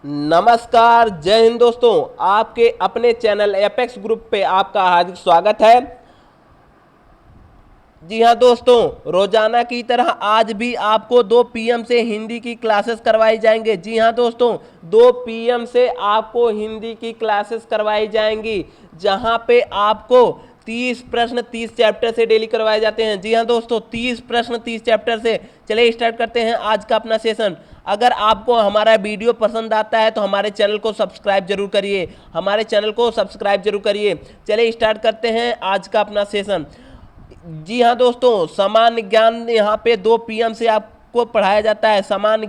नमस्कार, जय हिंद दोस्तों। आपके अपने चैनल एपेक्स ग्रुप पे आपका हार्दिक स्वागत है। जी हाँ दोस्तों, रोजाना की तरह आज भी आपको 2 पीएम से हिंदी की क्लासेस करवाई जाएंगे। जी हाँ दोस्तों, 2 पीएम से आपको हिंदी की क्लासेस करवाई जाएंगी, जहां पे आपको 30 प्रश्न 30 चैप्टर से डेली करवाए जाते हैं। जी हाँ दोस्तों, 30 प्रश्न 30 चैप्टर से। चलिए स्टार्ट करते हैं आज का अपना सेशन। अगर आपको हमारा वीडियो पसंद आता है तो हमारे चैनल को सब्सक्राइब जरूर करिए, हमारे चैनल को सब्सक्राइब जरूर करिए। चलिए स्टार्ट करते हैं आज का अपना सेशन। जी हाँ दोस्तों, सामान्य ज्ञान यहाँ पे 2 पीएम से आपको पढ़ाया जाता है। सामान्य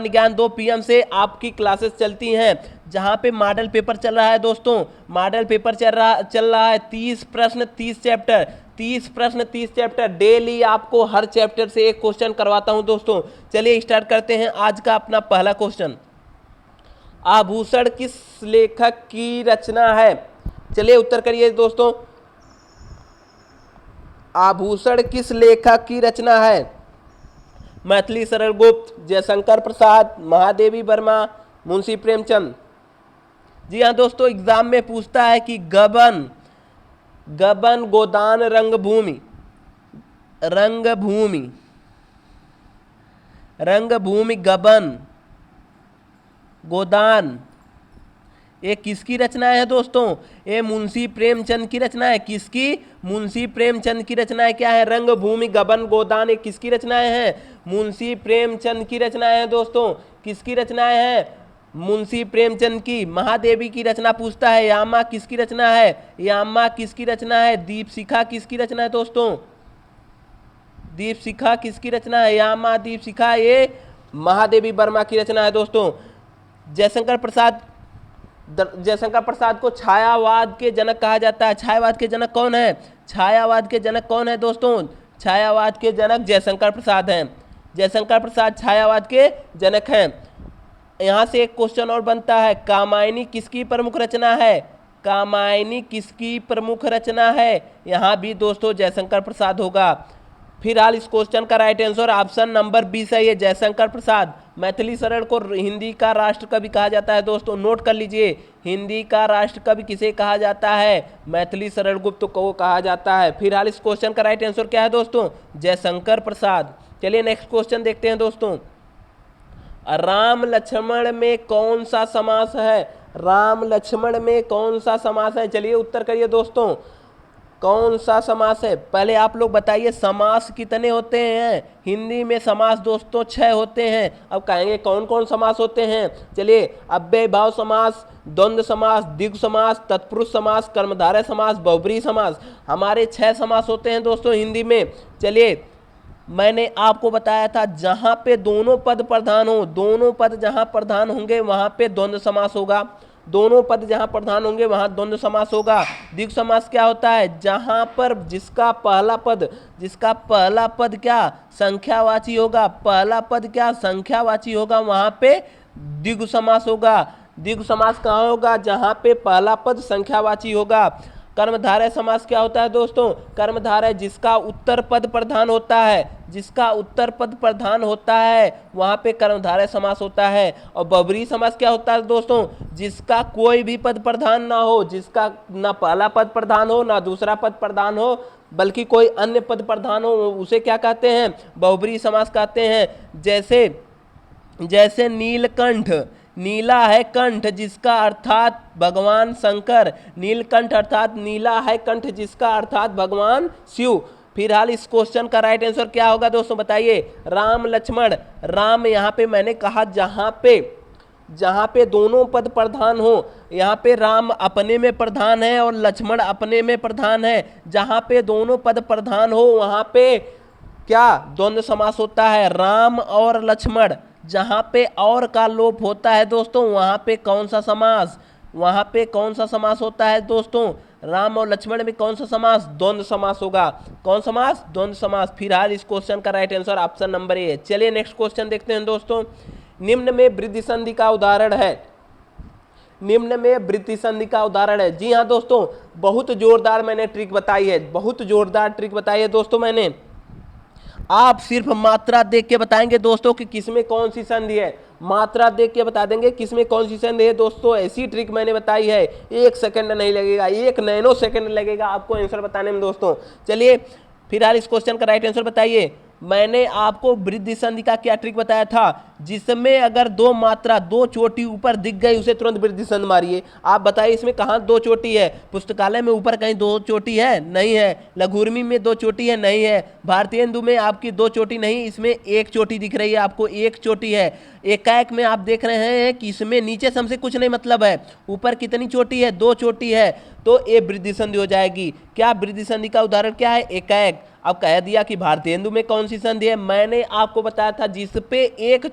ज्ञान 2 पीएम से आपकी क्लासेस चलती हैं, जहाँ पे मॉडल पेपर चल रहा है दोस्तों। मॉडल पेपर चल रहा है 30 प्रश्न 30 चैप्टर, 30 प्रश्न 30 चैप्टर। डेली आपको हर चैप्टर से एक क्वेश्चन करवाता हूँ दोस्तों। चलिए स्टार्ट करते हैं आज का अपना पहला क्वेश्चन। आभूषण किस लेखक की रचना है? चलिए उत्तर करिए दोस्तों। आभूषण किस लेखक की रचना है? मैथिली शरण गुप्त, जयशंकर प्रसाद, महादेवी वर्मा, मुंशी प्रेमचंद। जी हाँ दोस्तों, एग्जाम में पूछता है कि गबन गबन गोदान रंगभूमि रंगभूमि रंगभूमि गबन गोदान, ये किसकी रचना है दोस्तों? ये मुंशी प्रेमचंद की रचना है। किसकी? मुंशी प्रेमचंद की रचना है। क्या है? रंगभूमि गबन गोदान, ये किसकी रचनाएं हैं? मुंशी प्रेमचंद की रचनाएं हैं दोस्तों। किसकी रचनाएं हैं? मुंशी प्रेमचंद की। महादेवी की रचना पूछता है। यामा किसकी रचना है? यामा किसकी रचना है? दीपशिखा किसकी रचना है दोस्तों? दीपशिखा किसकी रचना है? यामा दीपशिखा, ये महादेवी वर्मा की रचना है दोस्तों। जयशंकर प्रसाद को छायावाद के जनक कहा जाता है। छायावाद के जनक कौन है? छायावाद के जनक कौन है दोस्तों? छायावाद के जनक जयशंकर प्रसाद हैं। जयशंकर प्रसाद छायावाद के जनक हैं। यहां से एक क्वेश्चन और बनता है, कामायनी किसकी प्रमुख रचना है? कामायनी किसकी प्रमुख रचना है? यहां भी दोस्तों जयशंकर प्रसाद होगा। फिलहाल इस क्वेश्चन का राइट आंसर ऑप्शन नंबर 20 है, ये जयशंकर प्रसाद। मैथिली शरण को हिंदी का राष्ट्र कवि कहा जाता है दोस्तों। नोट कर लीजिए, हिंदी का राष्ट्र कवि किसे कहा जाता है? मैथिली शरण गुप्त को कहा जाता है। फिलहाल इस क्वेश्चन का राइट आंसर क्या है दोस्तों? जयशंकर प्रसाद। चलिए नेक्स्ट क्वेश्चन देखते हैं दोस्तों। राम लक्ष्मण में कौन सा समास है? राम लक्ष्मण में कौन सा समास है? चलिए उत्तर करिए दोस्तों, कौन सा समास है? पहले आप लोग बताइए, समास कितने होते हैं? हिंदी में समास दोस्तों 6 होते हैं। अब कहेंगे कौन कौन समास होते हैं? चलिए, अव्यय भाव समास, द्वंद्व समास, द्विगु समास, तत्पुरुष समास, कर्मधारय समास, बहुब्रीहि समास। हमारे 6 समास होते हैं दोस्तों हिंदी में। चलिए, मैंने आपको बताया था जहां पे दोनों पद प्रधान हो, दोनों पद जहां प्रधान होंगे वहां पे द्वंद्व समास होगा। दोनों पद जहां प्रधान होंगे वहां द्वंद्व समास होगा। द्विगु समास क्या होता है? जहां पर जिसका पहला पद क्या संख्यावाची होगा, पहला पद क्या संख्यावाची होगा, वहां पे द्विगु समास होगा। द्विगु समास कहाँ होगा? जहां पे पहला पद संख्यावाची होगा। कर्मधारय समास क्या होता है दोस्तों? कर्मधारय जिसका उत्तर पद प्रधान होता है, जिसका उत्तर पद प्रधान होता है वहां पे कर्मधारय समास होता है। और बहुब्रीहि समास क्या होता है दोस्तों? जिसका कोई भी पद प्रधान ना हो, जिसका ना पहला पद प्रधान हो ना दूसरा पद प्रधान हो, बल्कि कोई अन्य पद प्रधान हो, उसे क्या कहते हैं? बहुब्रीहि समास कहते हैं। जैसे नीलकंठ, नीला है कंठ जिसका अर्थात भगवान शंकर, नीलकंठ अर्थात नीला है कंठ जिसका अर्थात भगवान शिव। फिलहाल इस क्वेश्चन का राइट आंसर क्या होगा दोस्तों? बताइए। राम लक्ष्मण, राम यहाँ पे मैंने कहा जहाँ पे दोनों पद प्रधान हो, यहाँ पे राम अपने में प्रधान है और लक्ष्मण अपने में प्रधान है। जहाँ पे दोनों पद प्रधान हो वहाँ पे क्या द्वंद्व समास होता है? राम और लक्ष्मण। जहां पे और का लोप होता है दोस्तों वहां पे कौन सा समास? वहां पे कौन सा समास होता है दोस्तों? राम और लक्ष्मण में कौन सा समास? द्वंद्व समास होगा। कौन समास? द्वंद्व समास। फिलहाल इस क्वेश्चन का right answer option number A है। चलिए नेक्स्ट क्वेश्चन देखते हैं दोस्तों। निम्न में वृद्धि संधि का उदाहरण है। निम्न में वृद्धि संधि का उदाहरण है। जी हाँ दोस्तों, बहुत जोरदार मैंने ट्रिक बताई है, बहुत जोरदार ट्रिक बताई है दोस्तों मैंने। आप सिर्फ मात्रा देख के बताएंगे दोस्तों कि किसमें कौन सी संधि है। मात्रा देख के बता देंगे किसमें कौन सी संधि है दोस्तों। ऐसी ट्रिक मैंने बताई है, 1 सेकंड नहीं लगेगा, 1 नैनो सेकंड लगेगा आपको आंसर बताने में दोस्तों। चलिए फिलहाल इस क्वेश्चन का राइट आंसर बताइए। मैंने आपको वृद्धि संधि का क्या ट्रिक बताया था, जिसमें अगर दो मात्रा दो चोटी ऊपर दिख गई उसे तुरंत वृद्धि संधि मारिए। आप बताइए इसमें कहाँ दो चोटी है, पुस्तकालय में ऊपर कहीं दो चोटी है, नहीं है। लघुर्मी में दो चोटी है, नहीं है। भारतीयेंदु में आपकी दो चोटी नहीं, इसमें एक चोटी दिख रही है आपको, एक चोटी है। एकाएक में आप देख रहे हैं कि इसमें नीचे से हमसे कुछ नहीं मतलब है, ऊपर कितनी चोटी है, दो चोटी है, तो ये वृद्धि संधि हो जाएगी। क्या वृद्धि संधि का उदाहरण क्या है, एकाएक। अब कह दिया कि भारतेंदु में कौन सी संधि है, मैंने आपको बताया था जिसपे एक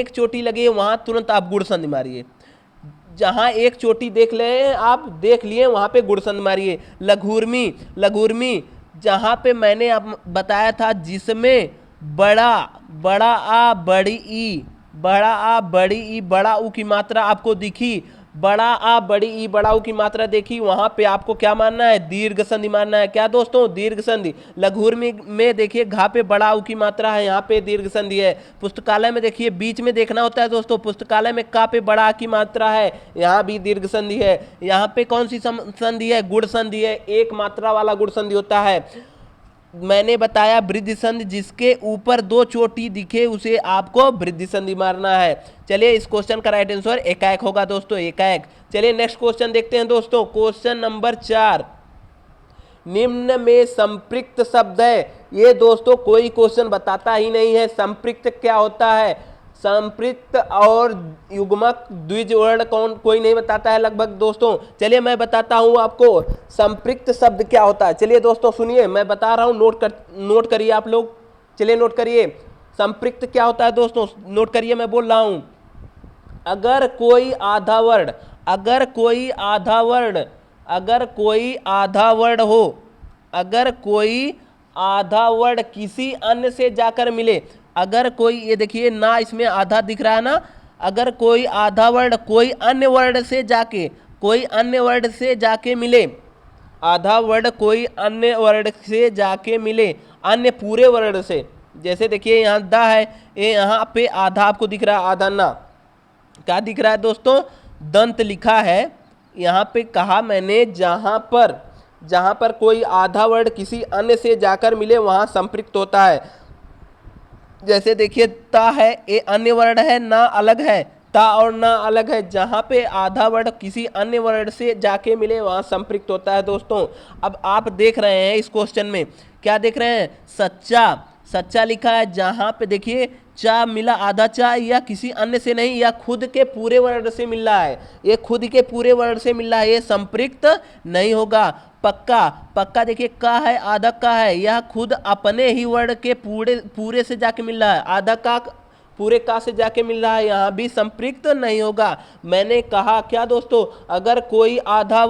चोटी लगी है वहां तुरंत आप गुण संधि मारिए। जहां एक चोटी देख ले आप देख लिए वहां पे गुण संधि मारिए। लघुर्मी जहां पे मैंने आप बताया था जिसमें बड़ा आ बड़ी ई बड़ा ऊ की मात्रा आपको दिखी, बड़ा आ बड़ी ई बड़ा ऊ की मात्रा देखी, वहां पे आपको क्या मानना है, दीर्घ संधि मानना है। क्या दोस्तों, दीर्घ संधि। लघुर्मी में देखिए घा पे बड़ा ऊ की मात्रा है, यहाँ पे दीर्घ संधि है। पुस्तकालय में देखिए बीच में देखना होता है दोस्तों, पुस्तकालय में का पे बड़ा की मात्रा है, यहाँ भी दीर्घ संधि है। यहाँ पे कौन सी संधि है, गुण संधि है, एक मात्रा वाला गुण संधि होता है। मैंने बताया वृद्धि संधि जिसके ऊपर दो चोटी दिखे उसे आपको वृद्धि संधि मारना है। चलिए इस क्वेश्चन का राइट आंसर एकाएक होगा दोस्तों, एकाएक। चलिए नेक्स्ट क्वेश्चन देखते हैं दोस्तों, क्वेश्चन नंबर 4। निम्न में संपृक्त शब्द है। ये दोस्तों कोई क्वेश्चन बताता ही नहीं है संपृक्त क्या होता है। संपृक्त और युग्मक द्विज वर्ण कोई नहीं बताता है लगभग दोस्तों। चलिए मैं बताता हूं आपको संपृक्त शब्द क्या होता है। चलिए दोस्तों सुनिए, मैं बता रहा हूं, नोट करिए आप लोग। चलिए नोट करिए संपृक्त क्या होता है दोस्तों, नोट करिए मैं बोल रहा हूं। अगर कोई आधा वर्ण किसी अन्य से जाकर मिले, अगर कोई, ये देखिए ना इसमें आधा दिख रहा है ना, अगर कोई आधा वर्ण कोई अन्य वर्ण से जाके मिले, आधा वर्ण कोई अन्य वर्ण से जाके मिले, अन्य पूरे वर्ण से, जैसे देखिए यहाँ दा है, ये यहाँ पे आधा आपको दिख रहा है, आधा ना, क्या दिख रहा है दोस्तों, दंत लिखा है। यहाँ पे कहा मैंने जहां पर कोई आधा वर्ण किसी अन्य से जाकर मिले वहां संपृक्त होता है। जैसे देखिए ता है, ये अन्य वर्ण है, ना अलग है, ता और ना अलग है। जहां पे आधा वर्ण किसी अन्य वर्ण से जाके मिले वहां संपृक्त होता है दोस्तों। अब आप देख रहे हैं इस क्वेश्चन में क्या देख रहे हैं, सच्चा लिखा है। जहां पे देखिए चा मिला, आधा चा, या किसी अन्य से नहीं, या खुद के पूरे वर्ण से मिल रहा है, ये खुद के पूरे वर्ण से मिल रहा है, ये संपृक्त नहीं होगा। पक्का देखिए का है, आधा का है, यह खुद अपने ही वर्ण के पूरे से जाके मिल रहा है, आधा का पूरे का से जाके मिल रहा है, यहाँ भी संपृक्त नहीं होगा। मैंने कहा क्या दोस्तों, अगर कोई आधा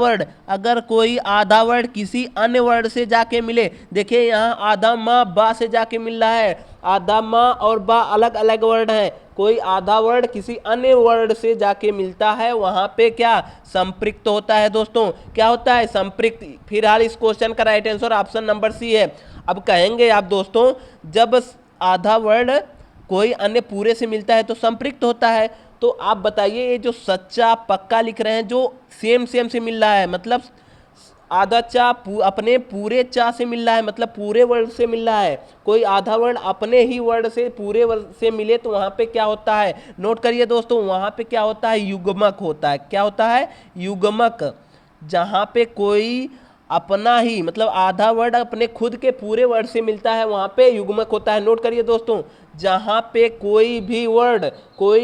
वर्ण किसी अन्य वर्ण से जाके मिले, देखिए यहाँ आधा माँ बा से जाके मिल रहा है, आधा माँ और बा अलग अलग वर्ण है, कोई आधा वर्ण किसी अन्य वर्ण से जाके मिलता है वहां पे क्या, संपृक्त होता है दोस्तों। क्या होता है, संपृक्त। फिलहाल इस क्वेश्चन का right answer option number C है। अब कहेंगे आप दोस्तों, जब आधा वर्ण कोई अन्य पूरे से मिलता है तो संपृक्त होता है। तो आप बताइए ये जो सच्चा पक्का लिख रहे हैं जो सेम से मिल रहा है, मतलब आधा चा अपने पूरे चा से मिल रहा है, मतलब पूरे वर्ण से मिल रहा है। कोई आधा वर्ण अपने ही वर्ण से पूरे वर्ण से मिले तो वहां पे क्या होता है, नोट करिए दोस्तों, वहां पे क्या होता है, युग्मक होता है। क्या होता है, युग्मक। जहां पे कोई अपना ही मतलब आधा वर्ण अपने खुद के पूरे वर्ण से मिलता है वहां पे युग्मक होता है। नोट करिए दोस्तों, जहां पे कोई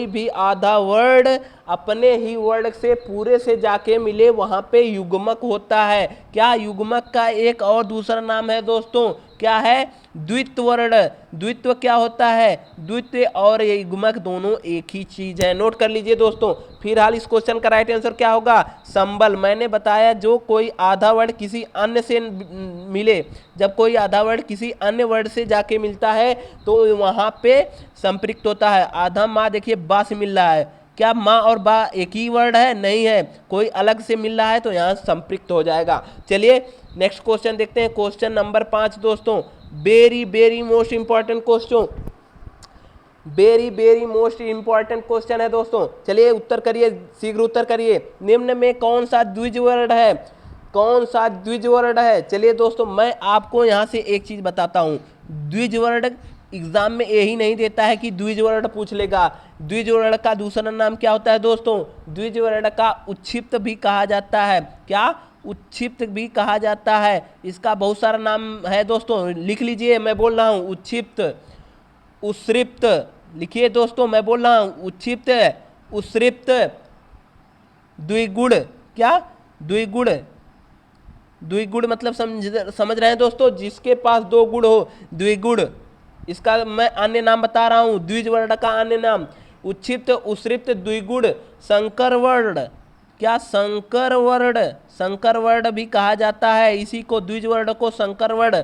भी आधा वर्ण अपने ही वर्ण से पूरे से जाके मिले वहां पे युग्मक होता है। क्या, युग्मक का एक और दूसरा नाम है दोस्तों, क्या है, द्वित्व वर्ण। द्वित्व क्या होता है, द्वित्व और युग्मक दोनों एक ही चीज है। नोट कर लीजिए दोस्तों। फिलहाल इस क्वेश्चन का राइट आंसर क्या होगा, संबल। मैंने बताया जो कोई आधा वर्ण किसी अन्य से मिले, जब कोई आधा वर्ण किसी अन्य वर्ण से जाके मिलता है तो वहां पे संपृक्त होता है। आधा माँ देखिए बा से मिल रहा है, क्या माँ और बा एक ही वर्ण है, नहीं है, कोई अलग से मिल रहा है तो यहाँ संपृक्त हो जाएगा। चलिए नेक्स्ट क्वेश्चन देखते हैं, क्वेश्चन नंबर 5 दोस्तों, very most important question. Very very most important question है दोस्तों। चलिए उत्तर करिए, शीघ्र उत्तर करिए। निम्न में कौन सा द्विज वर्ण है, कौन सा द्विज वर्ण है? चलिए दोस्तों मैं आपको यहाँ से एक चीज बताता हूँ। द्विज वर्ण एग्जाम में यही नहीं देता है कि द्विज वर्ण पूछ लेगा। द्विज वर्ण का दूसरा नाम क्या होता है दोस्तों? द्विज वर्ण का उच्छिप्त भी कहा जाता है। क्या? उच्छिप्त भी कहा जाता है। इसका बहुत सारा नाम है दोस्तों, लिख लीजिए, मैं बोल रहा हूँ उच्छिप्त, उश्रिप्त, लिखिए दोस्तों मैं बोल रहा हूँ उच्छिप्त, उश्रिप्त, द्विगुण। क्या? द्विगुण। द्विगुण मतलब समझ रहे हैं दोस्तों, जिसके पास दो गुण हो, द्विगुण। इसका मैं अन्य नाम बता रहा हूँ, द्विज वर्ण का अन्य नाम उच्छिप्त, उश्रिप्त, द्विगुण, संकर वर्ण। क्या? संकर वर्ण। संकर वर्ण भी कहा जाता है इसी को, द्विज वर्ण को संकर वर्ण।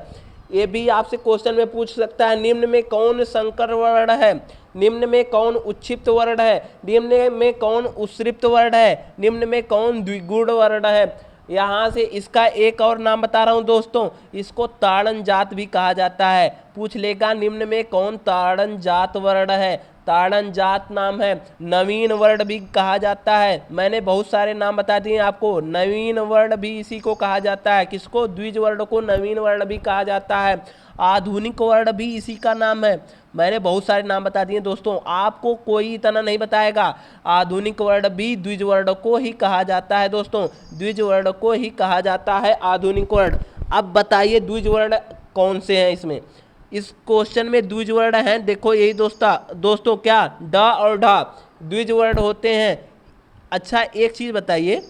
ये भी आपसे क्वेश्चन में पूछ सकता है, निम्न में कौन संकर वर्ण है, निम्न में कौन उच्छिप्त वर्ण है, निम्न में कौन उश्रिप्त वर्ण है, निम्न में कौन द्विगुण वर्ण है। यहाँ से इसका एक और नाम बता रहा हूँ दोस्तों, इसको ताड़न जात भी कहा जाता है। पूछ लेगा निम्न में कौन ताड़न जात वर्ण है, ताड़न जात नाम है। नवीन वर्ण भी कहा जाता है, मैंने बहुत सारे नाम बता दिए आपको। नवीन वर्ण भी इसी को कहा जाता है। किसको? द्विज वर्ण को नवीन वर्ण भी कहा जाता है। आधुनिक वर्ण भी इसी का नाम है। मैंने बहुत सारे नाम बता दिए दोस्तों, आपको कोई इतना नहीं बताएगा। आधुनिक वर्ण भी द्विज वर्ण को ही कहा जाता है दोस्तों, द्विज वर्ण को ही कहा जाता है आधुनिक वर्ण। अब बताइए द्विज वर्ण कौन से हैं इसमें? इस क्वेश्चन में द्विज वर्ण हैं, देखो यही दोस्तों क्या? ड और ढ द्विज वर्ण होते हैं। अच्छा एक चीज बताइए,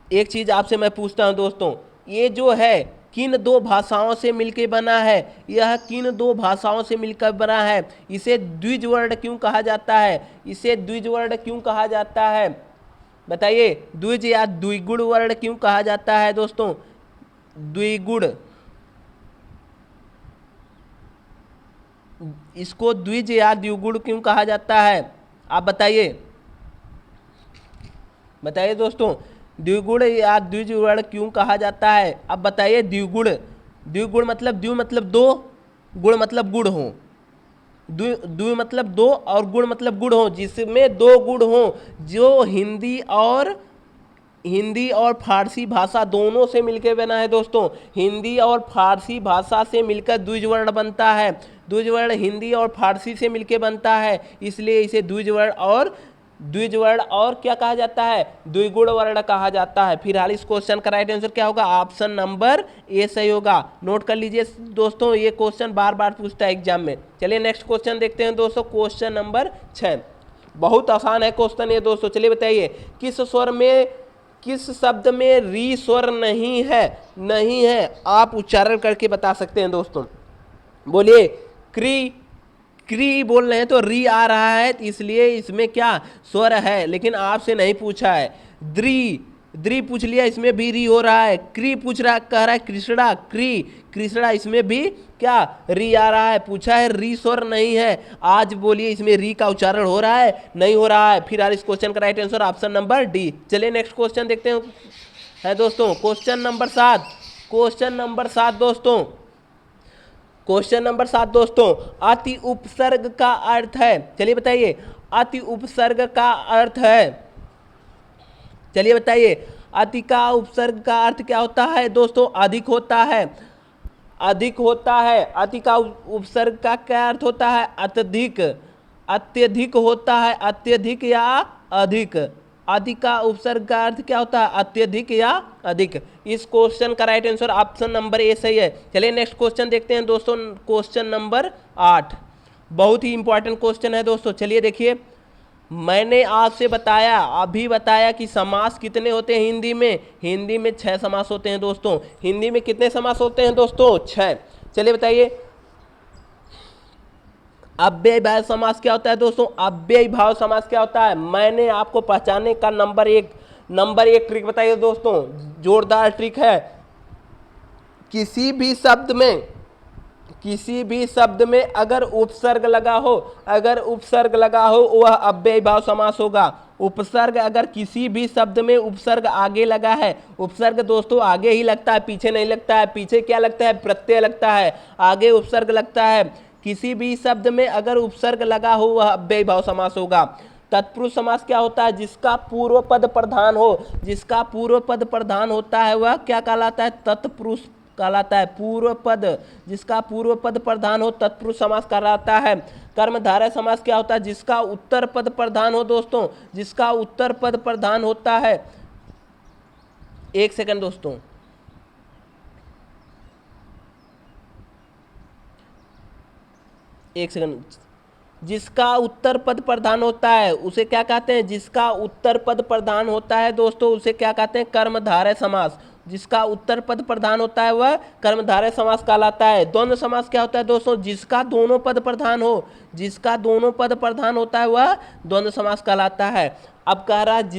एक चीज आपसे मैं पूछता हूं दोस्तों, ये जो है किन दो भाषाओं से मिलकर बना है? यह किन दो भाषाओं से मिलकर बना है? इसे द्विज वर्ण क्यों कहा जाता है? इसे द्विज वर्ण क्यों कहा जाता है? बताइए, द्विज या द्विगुण वर्ण क्यों कहा जाता है दोस्तों? द्विगुण, इसको द्विज या द्विगुण क्यों कहा जाता है? आप बताइए, बताइए दोस्तों, द्विगुण या द्विज वर्ण क्यों कहा जाता है? अब बताइए। द्विगुण, द्विगुण मतलब द्वि मतलब दो, गुण मतलब गुण हो। द्वि मतलब दो और गुण मतलब गुण हो, जिसमें दो गुण हो, जो हिंदी और फारसी भाषा दोनों से मिलकर बना है दोस्तों। हिंदी और फारसी भाषा से मिलकर द्विज वर्ण बनता है। द्विज वर्ण हिंदी और फारसी से मिलकर बनता है, इसलिए इसे द्विज वर्ण और क्या कहा जाता है? द्विगुण वर्ण कहा जाता है। फिलहाल इस क्वेश्चन का राइट आंसर क्या होगा? ऑप्शन नंबर ए सही होगा। नोट कर लीजिए दोस्तों, ये क्वेश्चन बार बार पूछता है एग्जाम में। चलिए नेक्स्ट क्वेश्चन देखते हैं दोस्तों, क्वेश्चन नंबर 6। बहुत आसान है क्वेश्चन ये दोस्तों। चलिए बताइए, किस शब्द में री स्वर नहीं है? नहीं है, आप उच्चारण करके बता सकते हैं दोस्तों। बोलिए। क्री बोल रहे हैं तो री आ रहा है, इसलिए इसमें क्या स्वर है, लेकिन आपसे नहीं पूछा है। द्री पूछ लिया, इसमें भी री हो रहा है। क्री पूछ रहा, कह रहा है कृष्णा, कृष्णा, इसमें भी क्या री आ रहा है। पूछा है री स्वर नहीं है। आज बोलिए इसमें री का उच्चारण हो रहा है? नहीं हो रहा है। फिर इस क्वेश्चन का right answer option number D. चलिए नेक्स्ट क्वेश्चन देखते हैं दोस्तों, क्वेश्चन नंबर 7। क्वेश्चन नंबर 7 दोस्तों, क्वेश्चन नंबर 7 दोस्तों, अति उपसर्ग का अर्थ है। चलिए बताइए, अति उपसर्ग का अर्थ है। चलिए बताइए, अति का उपसर्ग का अर्थ क्या होता है दोस्तों? अधिक होता है, अधिक होता है। अति का उपसर्ग का क्या अर्थ होता है? अत्यधिक, अत्यधिक होता है, अत्यधिक या अधिक। अधिक का उपसर्ग का अर्थ क्या होता है? अत्यधिक या अधिक। इस क्वेश्चन का right answer option number A सही है। चलिए नेक्स्ट क्वेश्चन देखते हैं दोस्तों, क्वेश्चन नंबर 8। बहुत ही इंपॉर्टेंट क्वेश्चन है दोस्तों। चलिए देखिए, मैंने आपसे अभी बताया कि समास कितने होते हैं हिंदी में? हिंदी में 6 समास होते हैं दोस्तों। हिंदी में कितने समास होते हैं दोस्तों? 6। चलिए बताइए, अव्ययी भाव समास क्या होता है दोस्तों? अव्ययी भाव समास क्या होता है? मैंने आपको पहचानने का नंबर एक ट्रिक बताइए दोस्तों, जोरदार ट्रिक है। किसी भी शब्द में अगर उपसर्ग लगा हो, वह अव्ययी भाव समास होगा। उपसर्ग, अगर किसी भी शब्द में उपसर्ग आगे लगा है, उपसर्ग दोस्तों आगे ही लगता है, पीछे नहीं लगता है। पीछे क्या लगता है? प्रत्यय लगता है, आगे उपसर्ग लगता है। किसी भी शब्द में अगर उपसर्ग लगा हो वह अव्ययी भाव समास होगा। तत्पुरुष समास क्या होता है? जिसका पूर्व पद प्रधान हो, जिसका पूर्व पद प्रधान होता है वह क्या कहलाता है? तत्पुरुष कहलाता है। पूर्व पद, जिसका पूर्व पद प्रधान हो तत्पुरुष समास कहलाता है। कर्मधारय समास क्या होता है? जिसका उत्तर पद प्रधान हो दोस्तों, जिसका उत्तर पद प्रधान होता है। एक सेकंड दोस्तों, एक सेकंड। जिसका उत्तर पद प्रधान होता है उसे क्या कहते हैं? जिसका उत्तर पद प्रधान होता है दोस्तों उसे क्या कहते हैं? कर्मधारय समास। जिसका उत्तर पद प्रधान होता है वह कर्मधारय समास कहलाता है। द्वंद्व समास क्या होता है दोस्तों? जिसका दोनों पद प्रधान हो, जिसका दोनों पद प्रधान होता है वह द्वंद्व समास कहलाता है। अब कह रहा है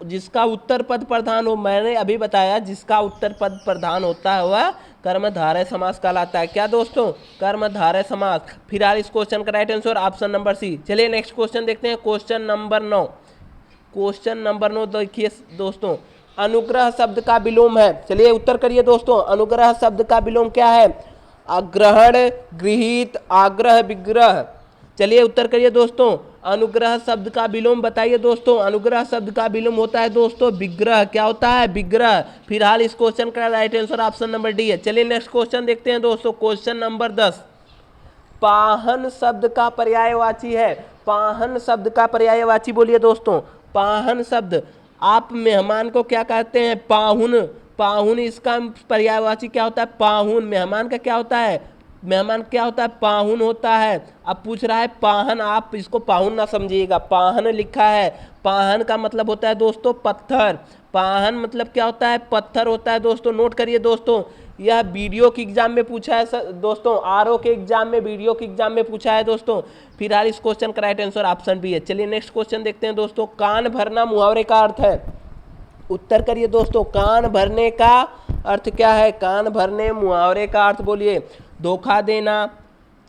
जिसका उत्तर पद प्रधान हो, मैंने अभी बताया जिसका उत्तर पद प्रधान होता है वह कर्मधारय समास कहलाता है। क्या दोस्तों? कर्मधारय समास। फिलहाल इस क्वेश्चन का right answer option number C. चलिए नेक्स्ट क्वेश्चन देखते हैं, क्वेश्चन नंबर 9। क्वेश्चन नंबर 9 देखिए दोस्तों, अनुग्रह शब्द का विलोम है। चलिए उत्तर करिए दोस्तों, अनुग्रह शब्द का विलोम क्या है? अग्रहण, गृहीत, आग्रह, विग्रह। चलिए उत्तर करिए दोस्तों, अनुग्रह शब्द का विलोम बताइए दोस्तों। अनुग्रह शब्द का विलोम होता है दोस्तों विग्रह। क्या होता है? विग्रह। फिलहाल इस क्वेश्चन का right answer option number D है। चलिए नेक्स्ट क्वेश्चन देखते हैं दोस्तों, क्वेश्चन नंबर 10। पाहन शब्द का पर्यायवाची है। पाहन शब्द का पर्यायवाची बोलिए दोस्तों। पाहन शब्द, आप मेहमान को क्या कहते हैं? पाहुन। पाहुन, इसका पर्यायवाची क्या होता है? पाहुन। मेहमान का क्या होता है? मेहमान क्या होता है? पाहुन होता है। अब पूछ रहा है पाहन, आप इसको पाहुन ना समझिएगा, पाहन लिखा है। पाहन का मतलब होता है दोस्तों पत्थर। पाहन मतलब क्या होता है? पत्थर होता है दोस्तों। नोट करिए दोस्तों, यह वीडियो के एग्जाम में पूछा है दोस्तों, आरओ के एग्जाम में, वीडियो के एग्जाम में पूछा है दोस्तों। फिलहाल इस क्वेश्चन का राइट आंसर ऑप्शन बी है। चलिए नेक्स्ट क्वेश्चन देखते हैं दोस्तों, कान भरना मुहावरे का अर्थ है। उत्तर करिए दोस्तों, कान भरने का अर्थ क्या है? कान भरने मुहावरे का अर्थ बोलिए। धोखा देना,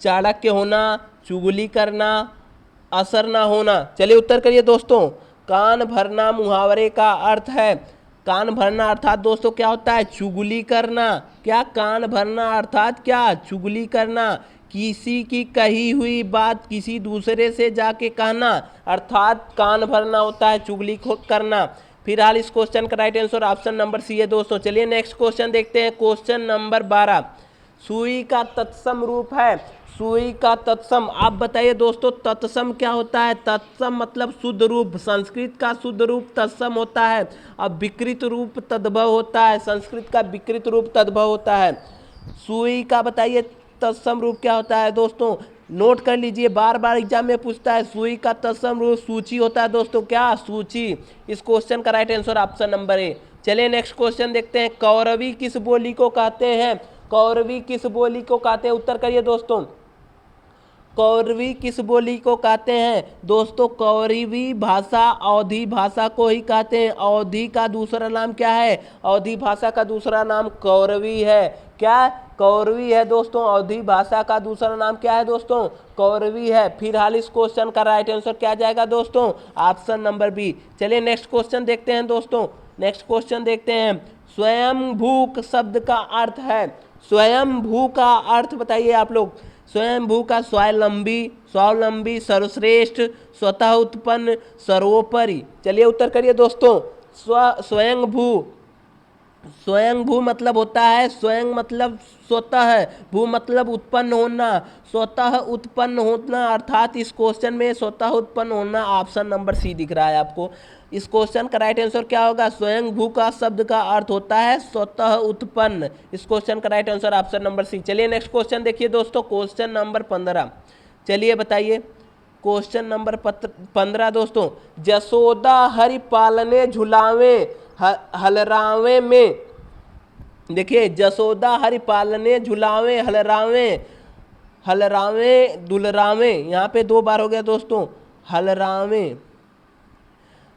चाणक्य होना, चुगली करना, असर ना होना। चलिए उत्तर करिए दोस्तों, कान भरना मुहावरे का अर्थ है। कान भरना अर्थात दोस्तों क्या होता है? चुगली करना। क्या? कान भरना अर्थात क्या? चुगली करना। किसी की कही हुई बात किसी दूसरे से जाके कहना, अर्थात कान भरना होता है चुगली करना। फिलहाल इस क्वेश्चन का right answer option number C है दोस्तों। चलिए नेक्स्ट क्वेश्चन देखते हैं, क्वेश्चन नंबर 12। सुई का तत्सम रूप है। सुई का तत्सम, आप बताइए दोस्तों तत्सम क्या होता है? तत्सम मतलब शुद्ध रूप। संस्कृत का शुद्ध रूप तत्सम होता है। अब विकृत रूप तद्भव होता है। संस्कृत का विकृत रूप तद्भव होता है। सुई का बताइए तत्सम रूप क्या होता है दोस्तों? नोट कर लीजिए, बार बार एग्जाम में पूछता है। सुई का तत्सम रूप सूची होता है दोस्तों। क्या? सूची। इस क्वेश्चन का right answer option number A. चलिए नेक्स्ट क्वेश्चन देखते हैं, कौरवी किस बोली को कहते हैं? कौरवी किस बोली को कहते हैं? उत्तर करिए दोस्तों, कौरवी किस बोली को कहते हैं? दोस्तों कौरवी भाषा अवधी भाषा को ही कहते हैं। अवधी का दूसरा नाम क्या है? अवधी भाषा का दूसरा नाम कौरवी है। क्या? कौरवी है दोस्तों। अवधी भाषा का दूसरा नाम क्या है दोस्तों? कौरवी है। फिलहाल इस क्वेश्चन का राइट आंसर क्या जाएगा दोस्तों? Option number B. चलिए नेक्स्ट क्वेश्चन देखते हैं दोस्तों। नेक्स्ट क्वेश्चन देखते हैं, स्वयंभू शब्द का अर्थ है। स्वयंभू का अर्थ बताइए आप लोग। स्वयंभू का स्वावलंबी, स्वावलंबी, सर्वश्रेष्ठ, स्वतः उत्पन्न, सर्वोपरि। चलिए उत्तर करिए दोस्तों, स्वयंभू। स्वयंभू मतलब होता है, स्वयं मतलब स्वतः, भू मतलब उत्पन्न होना, स्वतः उत्पन्न होना, अर्थात इस क्वेश्चन में स्वतः उत्पन्न होना ऑप्शन नंबर सी दिख रहा है आपको। इस क्वेश्चन का राइट आंसर क्या होगा? स्वयंभू का शब्द का अर्थ होता है स्वतः उत्पन्न। इस क्वेश्चन का right answer option number C. चलिए नेक्स्ट क्वेश्चन देखिए दोस्तों, क्वेश्चन नंबर 15। चलिए बताइए क्वेश्चन नंबर 15 दोस्तों, जसोदा हरि पालने झुलावे हलरावे में। देखिए जसोदा हरि पालने झुलावे हलरावे, हलरावे दुलरावे, यहाँ पे 2 बार हो गया दोस्तों, हलरावे।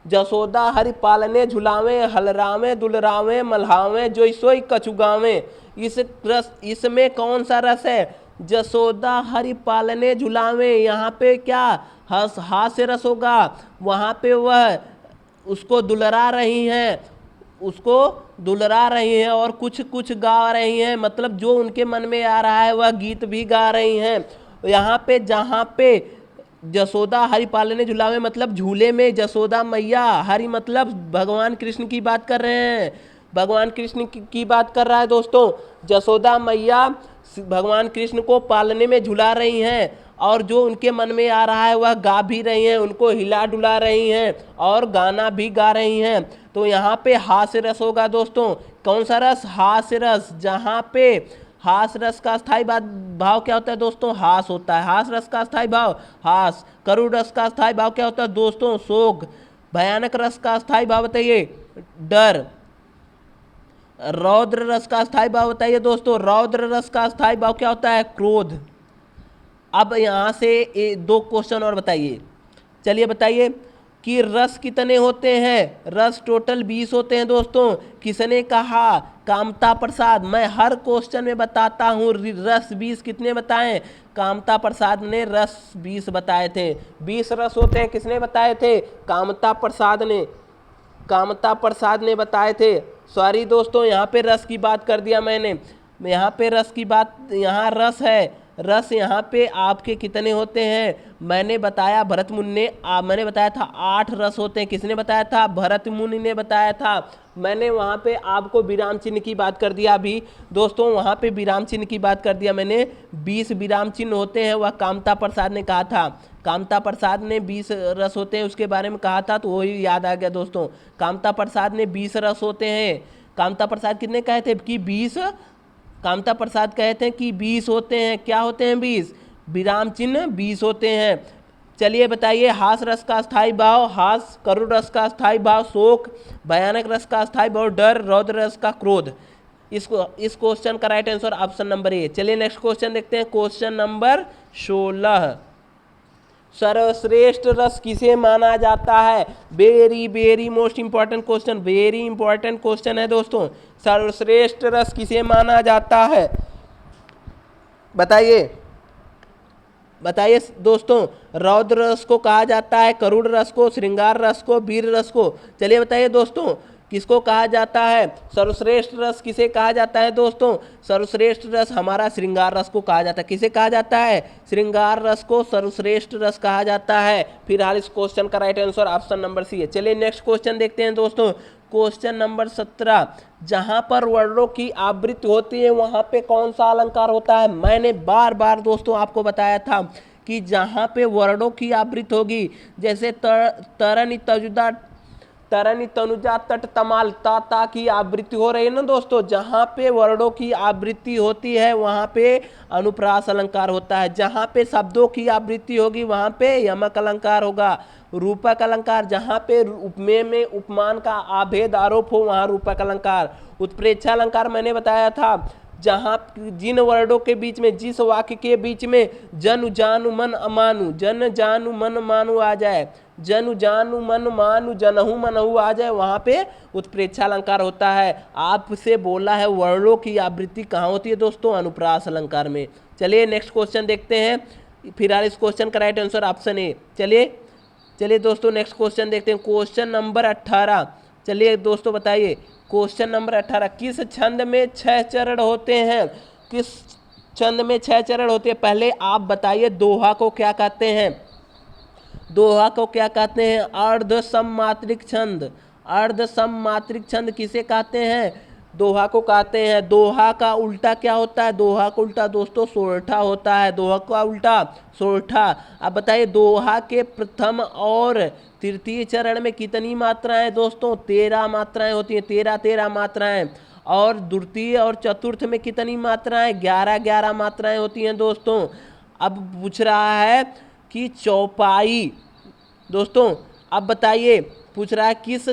जसोदा हरि पालने झुलावे हलरावे दुलरावे मल्हावे जो सोई कछुगावे। इस रस, इसमें कौन सा रस है? जसोदा हरि पालने झुलावे, यहाँ पे क्या हास्य रस होगा। वहाँ पे वह उसको दुलरा रही हैं, उसको दुलरा रही हैं और कुछ कुछ गा रही हैं, मतलब जो उनके मन में आ रहा है वह गीत भी गा रही हैं। यहाँ पे जहाँ पे जसोदा हरि पालने झूलावे मतलब झूले में जसोदा मैया, हरि मतलब भगवान कृष्ण की बात कर रहे हैं, भगवान कृष्ण की बात कर रहा है दोस्तों। जसोदा मैया भगवान कृष्ण को पालने में झुला रही हैं और जो उनके मन में आ रहा है वह गा भी रही हैं, उनको हिला डुला रही हैं और गाना भी गा रही हैं। तो यहाँ पे हास्य रस होगा दोस्तों। कौन सा रस? हास्य रस। जहाँ पे हास रस का स्थायी भाव क्या होता है दोस्तों? हास होता है। हास रस का स्थायी भाव हास। करुण रस का स्थायी भाव क्या होता है दोस्तों? शोक। भयानक रस का स्थायी भाव बताइए? डर। रौद्र रस का स्थायी भाव बताइए दोस्तों? रौद्र रस का स्थायी भाव क्या होता है? क्रोध। अब यहां से दो क्वेश्चन और बताइए। चलिए बताइए कि रस कितने होते हैं? रस टोटल 20 होते हैं दोस्तों। किसने कहा? कामता प्रसाद। मैं हर क्वेश्चन में बताता हूँ रस 20 कितने बताएं? कामता प्रसाद ने रस 20 बताए थे। 20 रस होते हैं, किसने बताए थे? कामता प्रसाद ने, कामता प्रसाद ने बताए थे। सॉरी दोस्तों, यहाँ पे रस की बात कर दिया मैंने, यहाँ पे रस की बात, यहाँ रस है। रस यहाँ पे आपके कितने होते हैं? मैंने बताया, भरत मुनि ने मैंने बताया था 8 रस होते हैं। किसने बताया था? भरत मुनि ने बताया था। मैंने वहाँ पे आपको विराम चिन्ह की बात कर दिया अभी दोस्तों, वहाँ पे विराम चिन्ह की बात कर दिया मैंने। 20 विराम चिन्ह होते हैं, वह कामता प्रसाद ने कहा था। कामता प्रसाद ने 20 रस होते हैं उसके बारे में कहा था, तो वही याद आ गया दोस्तों। कामता प्रसाद ने 20 रस होते हैं। कामता प्रसाद कितने कहे थे कि 20? कामता प्रसाद कहते हैं कि 20 होते हैं। क्या होते हैं? 20 विराम चिन्ह 20 होते हैं। चलिए बताइए, हास रस का स्थायी भाव हास, करुण रस का स्थायी भाव शोक, भयानक रस का स्थायी भाव डर, रौद्र रस का क्रोध। इस क्वेश्चन का right answer option number A. चलिए नेक्स्ट क्वेश्चन देखते हैं, क्वेश्चन नंबर 16। सर्वश्रेष्ठ रस किसे माना जाता है? Very very most important question, very important question है दोस्तों। सर्वश्रेष्ठ रस किसे माना जाता है? बताइए बताइए दोस्तों। रौद्र रस को कहा जाता है, करुण रस को, श्रृंगार रस को, वीर रस को। चलिए बताइए दोस्तों, किसको कहा जाता है? सर्वश्रेष्ठ रस किसे कहा जाता है दोस्तों? सर्वश्रेष्ठ रस हमारा श्रृंगार रस को कहा जाता है। किसे कहा जाता है? श्रृंगार रस को सर्वश्रेष्ठ रस कहा जाता है। फिलहाल इस क्वेश्चन का right answer option number C है। चलिए नेक्स्ट क्वेश्चन देखते हैं दोस्तों, क्वेश्चन नंबर 17। जहां पर वर्णों की आवृत्ति होती है वहां पे कौन सा अलंकार होता है? मैंने बार बार दोस्तों आपको बताया था कि जहां पे वर्णों की आवृत्ति होगी, जैसे तरनी तजुदा, तरनी तनुजा तट तमाल, ता की आवृत्ति हो रही है ना दोस्तों। जहाँ पे वर्णों की आवृत्ति होती है वहाँ पे अनुप्रास अलंकार होता है। जहाँ पे शब्दों की आवृत्ति होगी वहाँ पे यमक अलंकार होगा। रूपक अलंकार, जहाँ पे उपमेय में उपमान का आभेद आरोप हो वहाँ रूपक अलंकार। उत्प्रेक्षा अलंकार मैंने बताया था, जहाँ जिन वर्णों के बीच में, जिस वाक्य के बीच में जनु जानु मन अमानु, जन जानु मन मानु आ जाए, जनु जानु मन मानु जनहु मनहु आ जाए, वहाँ पे उत्प्रेक्षा अलंकार होता है। आपसे बोला है वर्णों की आवृत्ति कहाँ होती है दोस्तों? अनुप्रास अलंकार में। चलिए नेक्स्ट क्वेश्चन देखते हैं। फिलहाल इस क्वेश्चन का राइट आंसर ऑप्शन ए। चलिए दोस्तों नेक्स्ट क्वेश्चन देखते हैं, क्वेश्चन नंबर 18। चलिए दोस्तों बताइए, क्वेश्चन नंबर 18, किस छंद में 6 चरण होते हैं? किस छंद में 6 चरण होते हैं? पहले आप बताइए दोहा को क्या कहते हैं? दोहा को क्या कहते हैं? अर्ध सममात्रिक छंद। अर्ध सममात्रिक छंद किसे कहते हैं? दोहा को कहते हैं। दोहा का उल्टा क्या होता है? दोहा का उल्टा दोस्तों सोरठा होता है। दोहा का उल्टा सोरठा। अब बताइए दोहा के प्रथम और तृतीय चरण में कितनी मात्राएं दोस्तों? 13 मात्राएं होती हैं, 13 मात्राएं। और द्वितीय और चतुर्थ में कितनी मात्राएं? 11 मात्राएं होती हैं दोस्तों। अब पूछ रहा है कि चौपाई दोस्तों, अब बताइए पूछ रहा है किस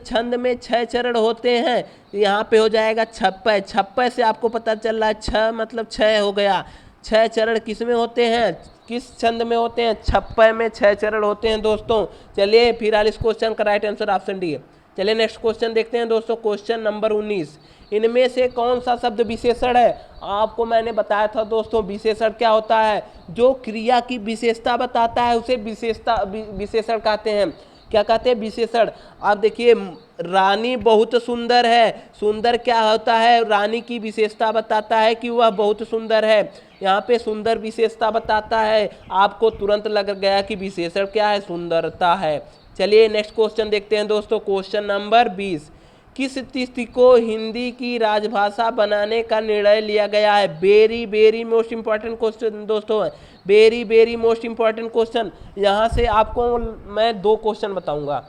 छंद में 6 चरण होते हैं? यहाँ पे हो जाएगा छप्पय। छप्पय से आपको पता चल रहा है 6 मतलब 6 हो गया। 6 चरण किस में होते हैं? किस छंद में होते हैं? छप्पय में 6 चरण होते हैं दोस्तों। चलिए फिलहाल इस क्वेश्चन का राइट आंसर ऑप्शन डी है। चलिए नेक्स्ट क्वेश्चन देखते हैं दोस्तों, क्वेश्चन नंबर 19। इनमें से कौन सा शब्द विशेषण है? आपको मैंने बताया था दोस्तों विशेषण क्या होता है? जो क्रिया की विशेषता बताता है उसे विशेषण कहते हैं। क्या कहते हैं, विशेषण। आप देखिए, रानी बहुत सुंदर है, सुंदर क्या होता है, रानी की विशेषता बताता है कि वह बहुत सुंदर है। यहाँ पे सुंदर विशेषता बताता है, आपको तुरंत लग गया कि विशेषण क्या है, सुंदरता है। चलिए नेक्स्ट क्वेश्चन देखते हैं दोस्तों, क्वेश्चन नंबर 20। किस तिथि को हिंदी की राजभाषा बनाने का निर्णय लिया गया है? Very very most important question दोस्तों है, very very most important question. यहाँ से आपको मैं 2 क्वेश्चन बताऊंगा।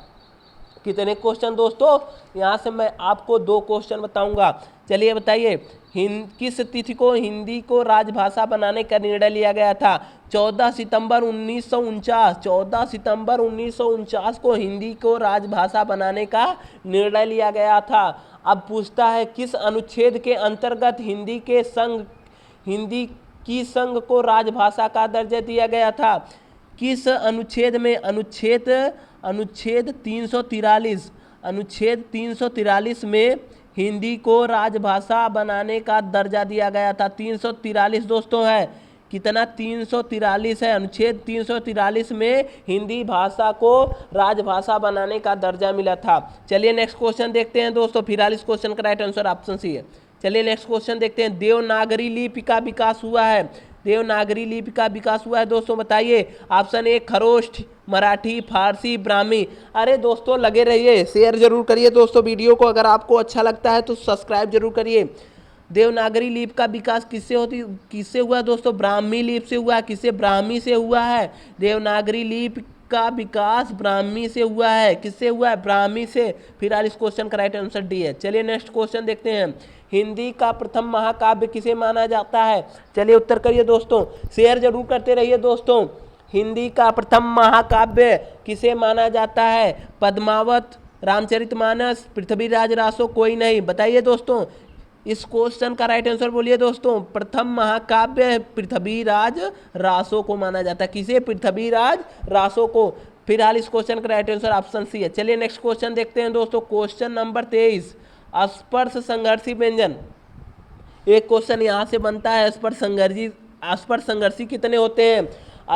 कितने क्वेश्चन दोस्तों? यहाँ से मैं आपको 2 क्वेश्चन बताऊंगा। चलिए बताइए, किस तिथि को हिंदी को राजभाषा बनाने का निर्णय लिया गया था? 14 सितंबर 1949। 14 सितंबर 1949 को हिंदी को राजभाषा बनाने का निर्णय लिया गया था। अब पूछता है, किस अनुच्छेद के अंतर्गत हिंदी की संघ को राजभाषा का दर्जा दिया गया था? किस अनुच्छेद में? अनुच्छेद 343। अनुच्छेद 343 में हिंदी को राजभाषा बनाने का दर्जा दिया गया था। 343 दोस्तों है, कितना? 343 है। अनुच्छेद 343 में हिंदी भाषा को राजभाषा बनाने का दर्जा मिला था। चलिए नेक्स्ट क्वेश्चन देखते हैं दोस्तों, 44 क्वेश्चन का राइट आंसर ऑप्शन सी है। चलिए नेक्स्ट क्वेश्चन देखते हैं, देवनागरी लिपि का विकास हुआ है। देवनागरी लिपि का विकास हुआ है दोस्तों, बताइए। ऑप्शन ए खरोष्ठ, मराठी, फारसी, ब्राह्मी। अरे दोस्तों लगे रहिए, शेयर जरूर करिए दोस्तों वीडियो को, अगर आपको अच्छा लगता है तो सब्सक्राइब जरूर करिए। देवनागरी लिपि का विकास किससे हुआ दोस्तों? ब्राह्मी लिपि से हुआ। किससे? ब्राह्मी से हुआ है। देवनागरी लिपि का विकास ब्राह्मी से हुआ है। किससे हुआ है? ब्राह्मी से। फिर इस क्वेश्चन का राइट आंसर डी है। चलिए नेक्स्ट क्वेश्चन देखते हैं, हिंदी का प्रथम महाकाव्य किसे माना जाता है? चलिए उत्तर करिए दोस्तों, शेयर जरूर करते रहिए दोस्तों। हिंदी का प्रथम महाकाव्य किसे माना जाता है? पद्मावत, रामचरितमानस, पृथ्वीराज रासो, कोई नहीं। बताइए दोस्तों, इस क्वेश्चन का राइट आंसर बोलिए दोस्तों। प्रथम महाकाव्य पृथ्वीराज रासो को माना जाता है। किसे? पृथ्वीराज रासो को। फिलहाल इस क्वेश्चन का राइट आंसर ऑप्शन सी है। चलिए नेक्स्ट क्वेश्चन देखते हैं दोस्तों, क्वेश्चन नंबर 23, स्पर्श संघर्षी व्यंजन। एक क्वेश्चन यहाँ से बनता है, स्पर्श संघर्षी कितने होते हैं?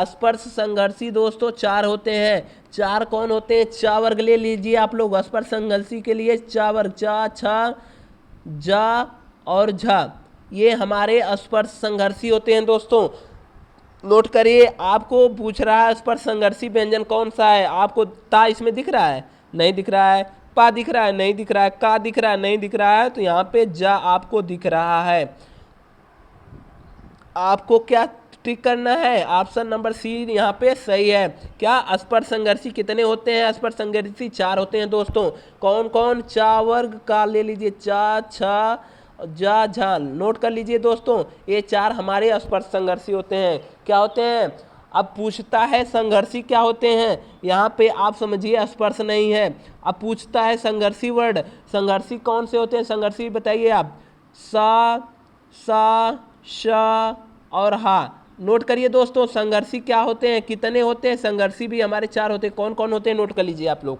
स्पर्श संघर्षी दोस्तों 4 होते हैं। 4 कौन होते हैं? चा वर्ग ले लीजिए आप लोग। स्पर्श संघर्षी के लिए चा वर्ग, चा, छा, जा और झा, ये हमारे स्पर्श संघर्षी होते हैं दोस्तों। नोट करिए, आपको पूछ रहा है स्पर्श संघर्षी व्यंजन कौन सा है। आपको ता इसमें दिख रहा है? नहीं दिख रहा है। पा दिख रहा है? नहीं दिख रहा है। का दिख रहा है? नहीं दिख रहा है। तो यहाँ पे जा आपको दिख रहा है। आपको क्या टिक करना है? ऑप्शन नंबर सी यहाँ पे सही है। क्या? स्पर्श संघर्षी कितने होते हैं? स्पर्श संघर्षी 4 होते हैं दोस्तों। कौन कौन? चा वर्ग का ले लीजिए, चा, छा, जा, झा, नोट कर लीजिए दोस्तों। ये 4 हमारे स्पर्श संघर्षी होते हैं। क्या होते हैं? अब पूछता है संघर्षी क्या होते हैं, यहाँ पे आप समझिए स्पर्श नहीं है। अब पूछता है संघर्षी वर्ड, संघर्षी कौन से होते हैं? संघर्षी बताइए आप। सा, शा और हा। नोट करिए दोस्तों, संघर्षी क्या होते हैं, कितने होते हैं? संघर्षी भी हमारे 4 होते हैं। कौन कौन होते हैं? नोट कर लीजिए आप लोग।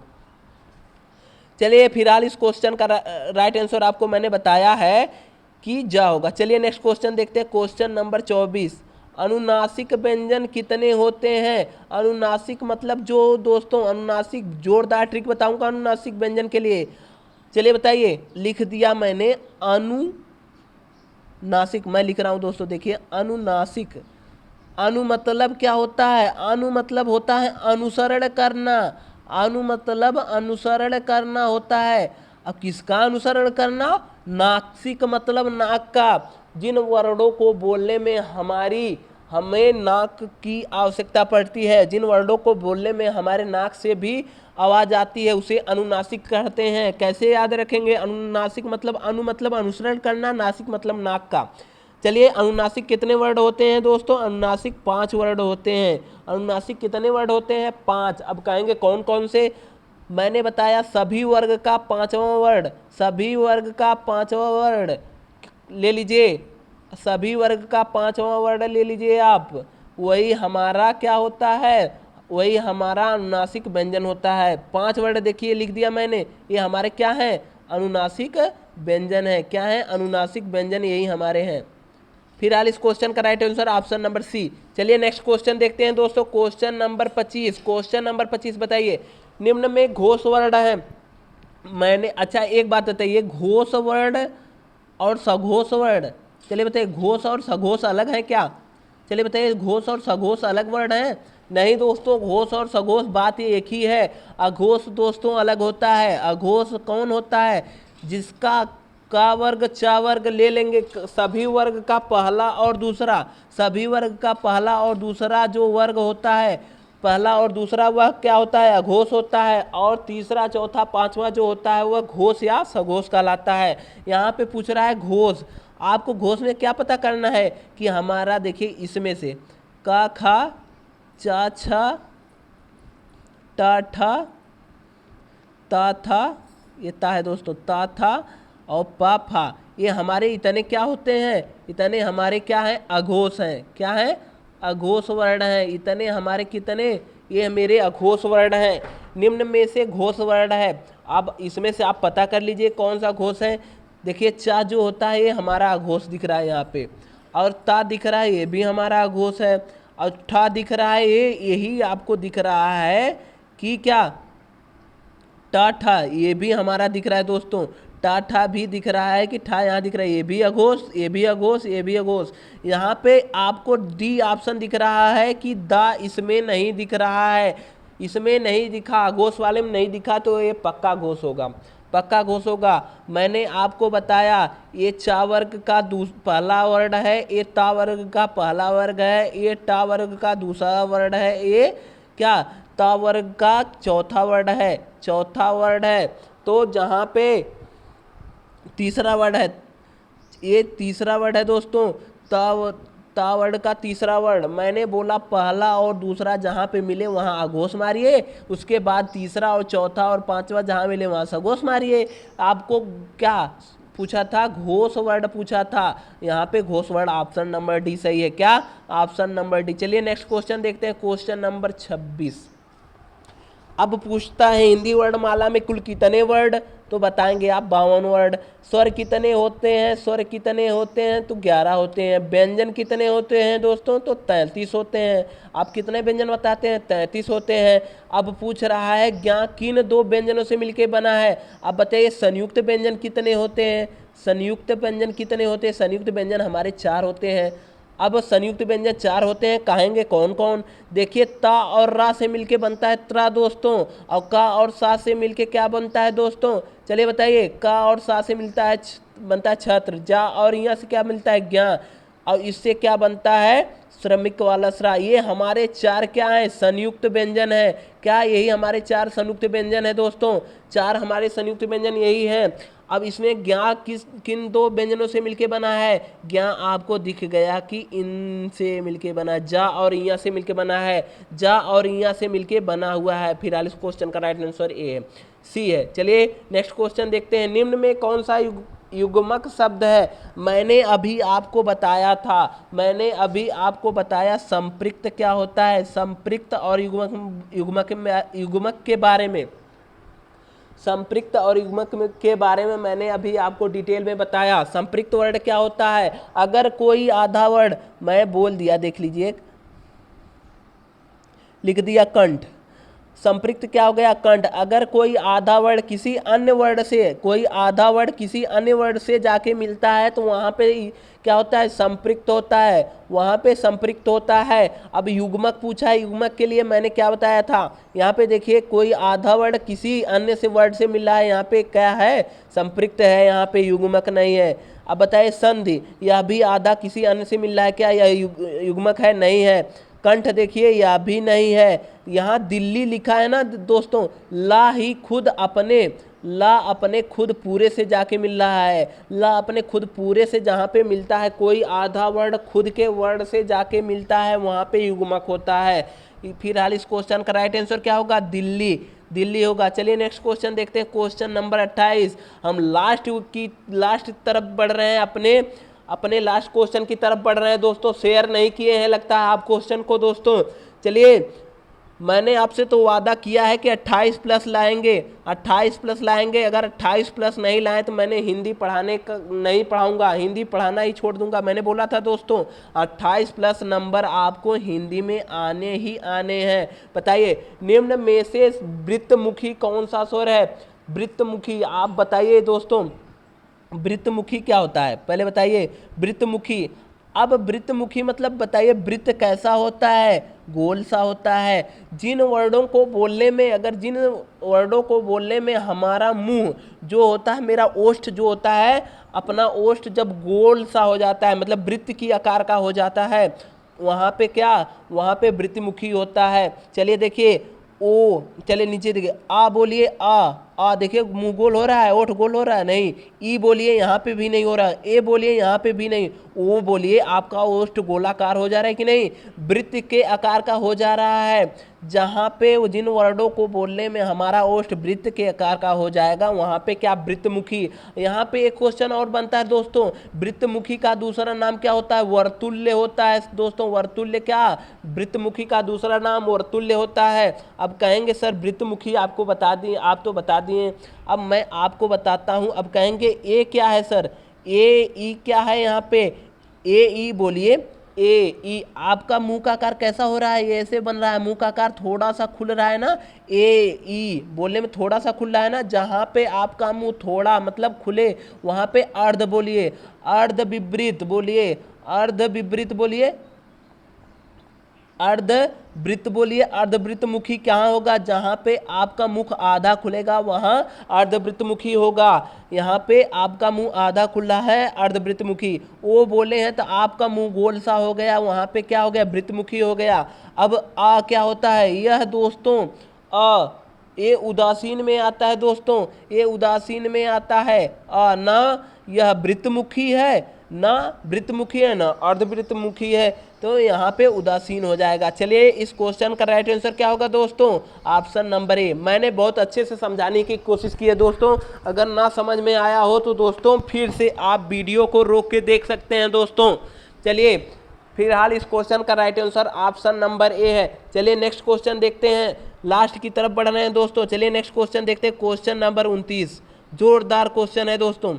चलिए फिलहाल इस क्वेश्चन का राइट आंसर आपको मैंने बताया है कि जा होगा। चलिए नेक्स्ट क्वेश्चन देखते हैं, क्वेश्चन नंबर 24, अनुनासिक व्यंजन कितने होते हैं? अनुनासिक मतलब जो दोस्तों, अनुनासिक जोरदार ट्रिक बताऊंगा अनुनासिक व्यंजन के लिए। चलिए बताइए, लिख दिया मैंने अनुनासिक, मैं लिख रहा हूं दोस्तों, देखिए अनुनासिक। अनु मतलब क्या होता है? अनु मतलब होता है अनुसरण करना। अनु मतलब अनुसरण करना होता है। अब किसका अनुसरण करना? नासिक मतलब नाक का। जिन वर्णों को बोलने में हमें नाक की आवश्यकता पड़ती है, जिन वर्णों को बोलने में हमारे नाक से भी आवाज आती है, उसे अनुनासिक कहते हैं। कैसे याद रखेंगे? अनुनासिक मतलब अनु मतलब अनुसरण करना, नासिक मतलब नाक का। चलिए अनुनासिक कितने वर्ड होते हैं दोस्तों? अनुनासिक 5 वर्ड होते हैं। अनुनासिक कितने वर्ड होते हैं? 5। अब कहेंगे कौन कौन से? मैंने बताया सभी वर्ग का 5वां वर्ड, सभी वर्ग का 5वां वर्ड ले लीजिए, सभी वर्ग का 5वां वर्ड ले लीजिए आप। वही हमारा क्या होता है? वही हमारा अनुनासिक व्यंजन होता है। 5 वर्ड देखिए लिख दिया मैंने, ये हमारे क्या है? अनुनासिक व्यंजन है। क्या है? अनुनासिक व्यंजन, यही हमारे हैं। फिर हाल इस क्वेश्चन का right answer option number C. चलिए नेक्स्ट क्वेश्चन देखते हैं दोस्तों, क्वेश्चन नंबर 25। क्वेश्चन नंबर 25 बताइए, निम्न में घोष वर्ण है। मैंने अच्छा एक बात बताइए, घोष वर्ण और सघोष वर्ण, चलिए बताइए घोष और सघोष अलग है क्या? चलिए बताइए घोष और सघोष अलग वर्ण है? नहीं दोस्तों, घोष और सघोष बात ये एक ही है। अघोष दोस्तों अलग होता है। अघोष कौन होता है? जिसका का वर्ग चा वर्ग ले लेंगे, सभी वर्ग का पहला और दूसरा, सभी वर्ग का पहला और दूसरा जो वर्ग होता है, पहला और दूसरा वह क्या होता है? अघोष होता है। और तीसरा चौथा पांचवा जो होता है वह घोष या सघोष कहलाता है। यहाँ पे पूछ रहा है घोष। आपको घोष में क्या पता करना है कि हमारा, देखिए इसमें से का खा चा छा टा ठा ता था, ये ता है दोस्तों, ता था और पा फा, ये हमारे इतने क्या होते हैं? इतने हमारे क्या हैं? अघोष हैं। क्या हैं? अघोष वर्ण हैं। इतने हमारे कितने? ये मेरे अघोष वर्ण हैं। निम्न में से घोष वर्ण है। अब इसमें से आप पता कर लीजिए कौन सा घोष है। देखिए चा जो होता है ये हमारा अघोष दिख रहा है यहाँ पे, और ता दिख रहा है ये भी हमारा अघोष है, और ठा दिख रहा है ये, यही आपको दिख रहा है कि क्या टा ठा, ये भी हमारा दिख रहा है दोस्तों। टा ठा भी दिख रहा है कि ठा यहाँ दिख रहा है, ये भी अघोष, ये भी अघोष, ये भी अघोष। यहाँ पे आपको डी ऑप्शन दिख रहा है कि दा इसमें नहीं दिख रहा है, इसमें नहीं दिखा, अघोष वाले में नहीं दिखा, तो ये पक्का घोष होगा, पक्का घोष होगा। मैंने आपको बताया ये चा वर्ग का पहला वर्ण है, ये ता वर्ग का पहला वर्ग है, ये टा वर्ग का दूसरा वर्ण है, ये क्या ता वर्ग का चौथा वर्ण है, चौथा वर्ण है। तो जहाँ पे तीसरा वर्ण है, ये तीसरा वर्ण है दोस्तों, ता वर्ण का तीसरा वर्ण। मैंने बोला पहला और दूसरा जहाँ पे मिले वहाँ अघोष मारिए, उसके बाद तीसरा और चौथा और पांचवा जहाँ मिले वहाँ सघोष मारिए। आपको क्या पूछा था? घोष वर्ण पूछा था। यहाँ पे घोष वर्ण ऑप्शन नंबर डी सही है। क्या? Option number D. चलिए नेक्स्ट क्वेश्चन देखते हैं, क्वेश्चन नंबर 26। अब पूछता है हिंदी वर्णमाला में कुल कितने वर्ण? तो बताएंगे आप 52 वर्ण। स्वर कितने होते हैं? स्वर कितने होते हैं? तो 11 होते हैं। व्यंजन कितने होते हैं दोस्तों? तो 33 होते हैं। आप कितने व्यंजन बताते हैं? 33 होते हैं। अब पूछ रहा है ज्ञा किन दो व्यंजनों से मिलकर बना है? अब बताइए संयुक्त व्यंजन कितने होते हैं? संयुक्त व्यंजन कितने होते हैं? संयुक्त व्यंजन हमारे 4 होते हैं। अब संयुक्त व्यंजन 4 होते हैं, कहेंगे कौन कौन? देखिए ता और रा से मिलके बनता है त्रा दोस्तों, और का और सा से मिलके क्या बनता है दोस्तों? चलिए बताइए, का और सा से मिलता है बनता है छत्र, जा और यहाँ से क्या मिलता है? ज्ञा, और इससे क्या बनता है? श्रमिक वाला स्रा। ये हमारे 4 क्या है? संयुक्त व्यंजन है। क्या? यही हमारे 4 संयुक्त व्यंजन है दोस्तों। 4 हमारे संयुक्त व्यंजन यही है। अब इसमें ज्ञा किन दो व्यंजनों से मिलके बना है? ज्ञा आपको दिख गया कि इन से मिलके बना, जा और इया से मिलके बना है, जा और इया से मिलके बना हुआ है। फिर इस क्वेश्चन का राइट आंसर ए है, सी है। चलिए नेक्स्ट क्वेश्चन देखते हैं, निम्न में कौन सा युग्मक शब्द है? मैंने अभी आपको बताया था, मैंने अभी आपको बताया संपृक्त क्या होता है, संपृक्त और युग्मक के बारे में, संपृक्त और युग्मक के बारे में मैंने अभी आपको डिटेल में बताया। संपृक्त वर्ण क्या होता है? अगर कोई आधा वर्ण, मैं बोल दिया देख लीजिए, लिख दिया कंठ, संपृक्त क्या हो गया? कंठ। अगर कोई आधा वर्ण किसी अन्य वर्ण से, कोई आधा वर्ण किसी अन्य वर्ण से जाके मिलता है तो वहां पे क्या होता है? संपृक्त होता है, वहां पे संपृक्त होता है। अब युग्मक पूछा है, युग्मक के लिए मैंने क्या बताया था? यहाँ पे देखिए कोई आधा वर्ण किसी अन्य से वर्ण से मिला है, यहाँ पे क्या है? संपृक्त है, यहाँ पे युग्मक नहीं है। अब बताइए संधि, यह भी आधा किसी अन्य से मिल रहा है, क्या यह युग्मक है? नहीं है। कंठ देखिए यह भी नहीं है। यहाँ दिल्ली लिखा है ना दोस्तों, ला ही खुद अपने, ला अपने खुद पूरे से जाके मिल रहा है, ला अपने खुद पूरे से जहाँ पे मिलता है, कोई आधा वर्ण खुद के वर्ण से जाके मिलता है, वहाँ पे युग्मक होता है। फिर हाल इस क्वेश्चन का राइट आंसर क्या होगा? दिल्ली, दिल्ली होगा। चलिए नेक्स्ट क्वेश्चन देखते हैं, क्वेश्चन नंबर 28। हम लास्ट तरफ बढ़ रहे हैं, अपने लास्ट क्वेश्चन की तरफ बढ़ रहे हैं दोस्तों। शेयर नहीं किए हैं लगता है आप क्वेश्चन को दोस्तों। चलिए मैंने आपसे तो वादा किया है कि 28 प्लस लाएंगे, 28 प्लस लाएंगे। अगर 28 प्लस नहीं लाए तो मैंने हिंदी पढ़ाने का नहीं पढ़ाऊंगा, हिंदी पढ़ाना ही छोड़ दूंगा। मैंने बोला था दोस्तों 28 प्लस नंबर आपको हिंदी में आने ही आने हैं। बताइए निम्न में से वृत्तमुखी कौन सा स्वर है? वृत्तमुखी आप बताइए दोस्तों, वृत्तमुखी क्या होता है पहले बताइए। वृत्तमुखी, अब वृत्तमुखी मतलब बताइए वृत्त कैसा होता है? गोल सा होता है। जिन वर्डों को बोलने में, अगर जिन वर्डों को बोलने में हमारा मुंह जो होता है, मेरा ओष्ठ जो होता है, अपना ओष्ठ जब गोल सा हो जाता है, मतलब वृत्त की आकार का हो जाता है, वहाँ पे क्या, वहाँ पे वृत्तमुखी होता है। चलिए देखिए ओ, चलिए नीचे देखिए, आ बोलिए, आ देखिए मुंह गोल हो रहा है, ओठ गोल हो रहा है, नहीं। ई बोलिए, यहाँ पे भी नहीं हो रहा है। ए बोलिए, यहाँ पे भी नहीं। ओ बोलिए, आपका ओष्ठ गोलाकार हो जा रहा है कि नहीं? वृत्त के आकार का हो जा रहा है। जहाँ पे जिन वर्डों को बोलने में हमारा ओष्ठ वृत्त के आकार का हो जाएगा, वहाँ पे क्या, वृत्तमुखी। यहाँ पे एक क्वेश्चन और बनता है दोस्तों, वृत्तमुखी का दूसरा नाम क्या होता है? वर्तुल्य होता है दोस्तों। वर्तुल्य क्या, वृत्तमुखी का दूसरा नाम वर्तुल्य होता है। अब कहेंगे सर वृत्तमुखी आपको बता दिए, आप तो बता दिए, अब मैं आपको बताता हूँ। अब कहेंगे ए क्या है सर? ए ई क्या है यहाँ पे? ए ई बोलिए, ए ई। आपका मुंह का आकार कैसा हो रहा है? ये ऐसे बन रहा है, मुंह का आकार थोड़ा सा खुल रहा है ना, ए ई बोलने में थोड़ा सा खुल रहा है ना। जहाँ पे आपका मुंह थोड़ा मतलब खुले, वहाँ पे अर्ध बोलिए, अर्ध विपरीत बोलिए, अर्ध विपरीत बोलिए, अर्धवृत्त बोलिए। अर्धवृत्तमुखी क्या होगा? जहाँ पे आपका मुख आधा खुलेगा वहाँ अर्धवृत्तमुखी होगा। यहाँ पे आपका मुंह आधा खुला है, अर्धवृत्तमुखी। ओ बोले हैं तो आपका मुंह गोल सा हो गया, वहाँ पे क्या हो गया? वृत्तमुखी हो गया। अब आ क्या होता है? यह दोस्तों अ, ये उदासीन में आता है दोस्तों, ये उदासीन में आता है। ना यह वृत्तमुखी है, ना वृत्तमुखी है, ना अर्धवृत्तमुखी है, तो यहाँ पे उदासीन हो जाएगा। चलिए इस क्वेश्चन का राइट आंसर क्या होगा दोस्तों? Option number A. मैंने बहुत अच्छे से समझाने की कोशिश की है दोस्तों। अगर ना समझ में आया हो तो दोस्तों फिर से आप वीडियो को रोक के देख सकते हैं दोस्तों। चलिए फिलहाल इस क्वेश्चन का right answer option number A है। चलिए नेक्स्ट क्वेश्चन देखते हैं, लास्ट की तरफ बढ़ रहे हैं दोस्तों। चलिए नेक्स्ट क्वेश्चन देखते हैं, क्वेश्चन नंबर 29। जोरदार क्वेश्चन है दोस्तों।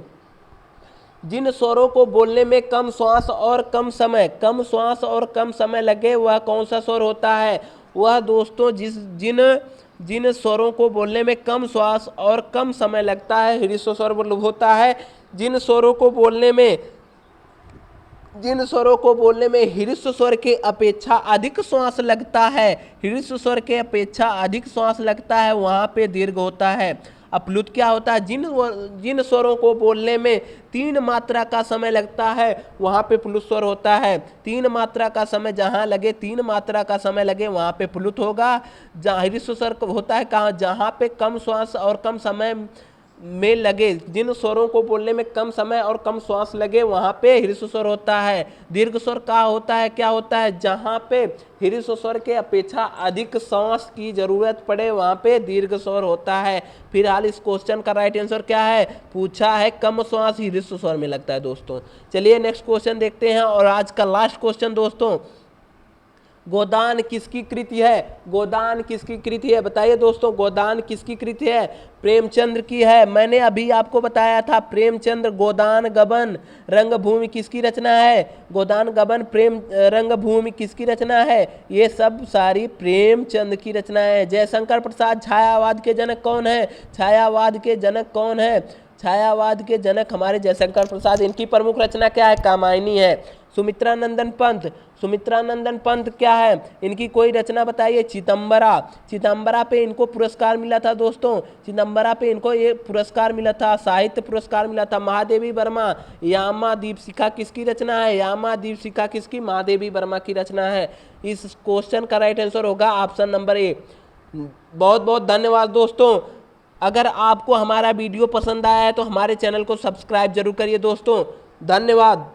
जिन स्वरों को बोलने में कम श्वास और कम समय, कम श्वास और कम समय लगे, वह कौन सा स्वर होता है? वह दोस्तों जिन जिन स्वरों को बोलने में कम श्वास और कम समय लगता है, ह्रस्व स्वर होता है। जिन स्वरों को बोलने में ह्रस्व स्वर के अपेक्षा अधिक श्वास लगता है, ह्रस्व स्वर के अपेक्षा अधिक श्वास लगता है, वहाँ पे दीर्घ होता है। अपलुत क्या होता है? जिन स्वरों को बोलने में 3 मात्रा का समय लगता है, वहाँ पे प्लुत स्वर होता है। 3 मात्रा का समय जहाँ लगे, 3 मात्रा का समय लगे, वहाँ पे प्लुत होगा। जहाँ ह्रस्व स्वर होता है कहाँ? जहाँ पे कम श्वास और कम समय में लगे, जिन स्वरों को बोलने में कम समय और कम श्वास लगे, वहाँ पे ह्रस्व स्वर होता है। दीर्घ स्वर का होता है, क्या होता है? जहाँ पे ह्रस्व स्वर के अपेक्षा अधिक श्वास की जरूरत पड़े, वहाँ पे दीर्घ स्वर होता है। फिलहाल इस क्वेश्चन का राइट आंसर क्या है? पूछा है कम श्वास ह्रस्व स्वर में लगता है दोस्तों। चलिए नेक्स्ट क्वेश्चन देखते हैं, और आज का लास्ट क्वेश्चन दोस्तों, गोदान किसकी कृति है? गोदान किसकी कृति है? बताइए दोस्तों, गोदान किसकी कृति है? प्रेमचंद्र की है। मैंने अभी आपको बताया था, प्रेमचंद्र। गोदान गबन रंगभूमि किसकी रचना है? गोदान गबन प्रेम रंगभूमि किसकी रचना है? ये सब सारी प्रेमचंद की रचना है। जयशंकर प्रसाद छायावाद के जनक कौन है? छायावाद के जनक कौन है? छायावाद के जनक हमारे जयशंकर प्रसाद। इनकी प्रमुख रचना क्या है? कामायनी है। सुमित्रा नंदन पंत, सुमित्रा नंदन पंत क्या है? इनकी कोई रचना बताइए। चिदंबरा, चिदंबरा पे इनको पुरस्कार मिला था दोस्तों, चिदंबरा पे इनको ये पुरस्कार मिला था, साहित्य पुरस्कार मिला था। महादेवी वर्मा, यामा दीपशिखा किसकी रचना है? यामा दीपशिखा किसकी? महादेवी वर्मा की रचना है। इस क्वेश्चन का राइट आंसर होगा ऑप्शन नंबर ए। बहुत बहुत धन्यवाद दोस्तों। अगर आपको हमारा वीडियो पसंद आया है तो हमारे चैनल को सब्सक्राइब जरूर करिए दोस्तों। धन्यवाद।